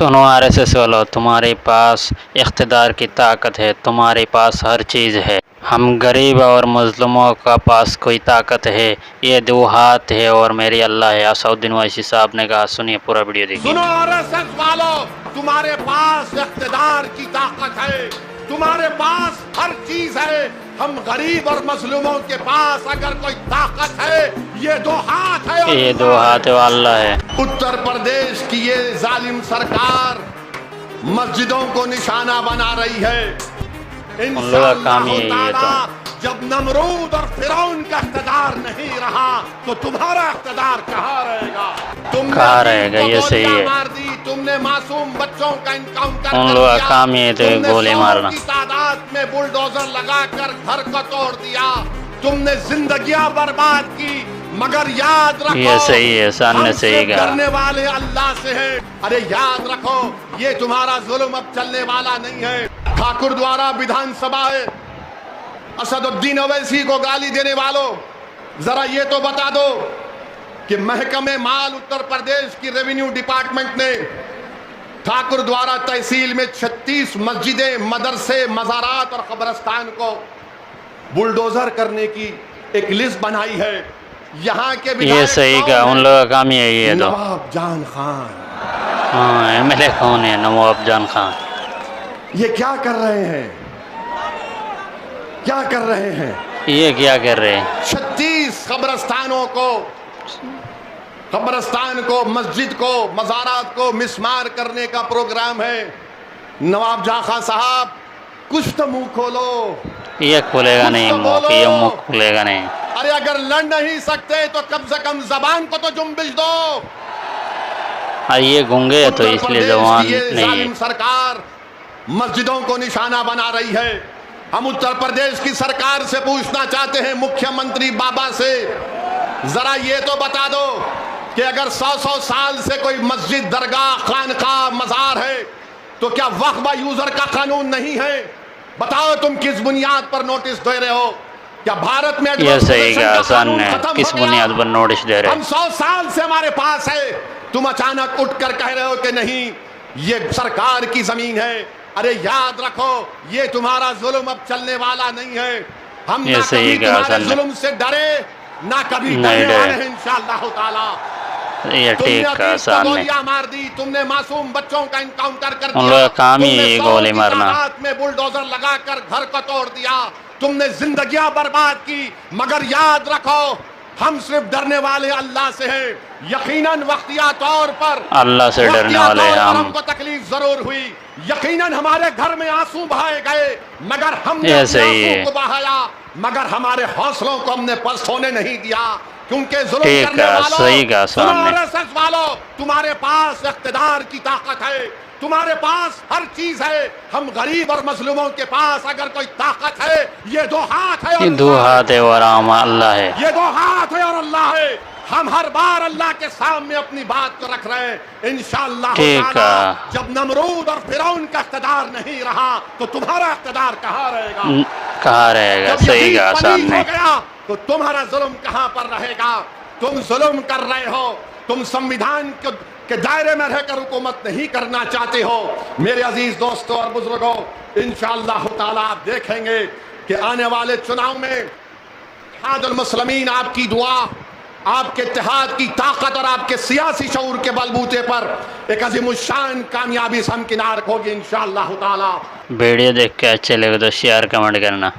सुनो आरएसएस वालों, तुम्हारे पास इख्तिदार की ताकत है, तुम्हारे पास हर चीज़ है। हम गरीब और मजलूमों का पास कोई ताकत है? ये दो हाथ है और मेरी अल्लाह है। असउद्दीन ओवैसी साहब ने कहा। सुनिए पूरा वीडियो देखिए। सुनो आरएसएस वालों, तुम्हारे पास इख्तिदार की ताकत है, तुम्हारे पास हर चीज है। हम गरीब और मजलूमों के पास अगर कोई ताकत है, ये दो हाथ है और ये दो हाथ है अल्लाह है। उत्तर प्रदेश की ये जालिम सरकार मस्जिदों को निशाना बना रही है। उन लोगों का काम ही है ये तो। जब नमरूद और फिरौन का इख्तिदार नहीं रहा तो तुम्हारा इख्तिदार कहाँ रहेगा? कहाँ रहेगा? ये सही है। मार दी तुमने, मासूम बच्चों का इनकाउंटर उन लोगों का काम ही है गोली मारना। की तादाद में बुलडोजर लगाकर घर को तोड़ दिया। तुमने जिंदगियां बर्बाद की, मगर याद रखो ये सही है। सामने सही कहा। करने वाले अल्लाह से है। अरे याद रखो, ये तुम्हारा जुल्म अब चलने वाला नहीं है। ठाकुर द्वारा विधानसभा है, असदुद्दीन ओवैसी को गाली देने वालों, जरा ये तो बता दो कि महकमे माल उत्तर प्रदेश की रेवेन्यू डिपार्टमेंट ने ठाकुर द्वारा तहसील में 36 मस्जिदें, मदरसे, मज़ारात और कब्रस्तान को बुलडोजर करने की एक लिस्ट बनाई है। यहाँ के ये सही का उन लोगों का काम ही है ये तो। नवाब जान खान, हाँ एमएलए कौन है? नवाब जान खान। ये क्या कर रहे हैं? क्या कर रहे हैं? ये क्या कर रहे हैं? 36 कब्रस्तान को, मस्जिद को, मज़ारात को मिसमार करने का प्रोग्राम है। नवाब जाखा साहब, कुछ तो मुंह खोलो। ये खोलेगा नहीं मुंह, ये मुंह खोलेगा नहीं। अरे अगर लड़ नहीं सकते तो कम से कम जबान को तो जुम्बिश दो। ये गूंगे तो इसलिए जवान नहीं। सरकार मस्जिदों को निशाना बना रही है। हम उत्तर प्रदेश की सरकार से पूछना चाहते हैं, मुख्यमंत्री बाबा से, जरा ये तो बता दो कि अगर 100 साल से कोई मस्जिद, दरगाह, खानकाह, मज़ार है तो क्या वक्फ यूजर का कानून नहीं है? बताओ तुम किस बुनियाद पर नोटिस दे रहे हो? क्या भारत में ये सही का आसान है? किस बुनियाद पर नोटिस दे रहे हो? हम 100 साल से हमारे पास है, तुम अचानक उठकर कह रहे हो कि नहीं ये सरकार की जमीन है। अरे याद रखो, ये तुम्हारा जुल्म अब चलने वाला नहीं है। हम ना कभी तुम्हारे जुल्म से डरे, ना कभी डरने वाले हैं इंशाअल्लाह ताला। ये ठीक का आसान है। गोलियां मार दी तुमने, मासूम बच्चों का इनकाउंटर कर दिया। उन लोगों का काम ही है गोली मारना। में बुलडोजर लगाकर घर को तोड़ दिया। तुमने जिंदगियां बर्बाद की, मगर याद रखो हम सिर्फ डरने वाले अल्लाह से हैं। यकीनन वक्तिया तौर पर अल्लाह से डरने वाले हम। हमको तकलीफ जरूर हुई, यकीनन हमारे घर में आंसू बहाए गए, मगर हमने आंसू को बहाया, मगर हमारे हौसलों को हमने पस्त होने नहीं दिया। क्योंकि जुल्म करने वालों, तुम्हारे पास इख्तिदार की ताकत है, तुम्हारे पास हर चीज है। हम गरीब और मजलूमों के पास अगर कोई ताकत है, ये दो हाथ है। ये दो हाथ है और अल्लाह है। ये दो हाथ है और अल्लाह है। हम हर बार अल्लाह के सामने अपनी बात को रख रहे हैं। इंशाअल्लाह जब नमरूद और फिरौन का इख्तिदार नहीं रहा तो तुम्हारा इख्तिदार कहाँ रहेगा? कहाँ रहेगा? सही का आसान है। तो तुम्हारा जुल्म कहां पर रहेगा? तुम जुल्म कर रहे हो, तुम संविधान के दायरे में रहकर हुकूमत नहीं करना चाहते हो। मेरे अजीज दोस्तों और बुजुर्गों, इंशाअल्लाह ताला आप देखेंगे कि आने वाले चुनाव में इत्तेहादुल मुस्लिमीन, आपकी दुआ, आपके इत्तेहाद की ताकत और आपके सियासी शऊर के बलबूते पर एक अजीमुशान कामयाबी से हमकिनार होगी इंशाअल्लाह ताला। वीडियो देख के अच्छे लगे तो शेयर कमेंट करना।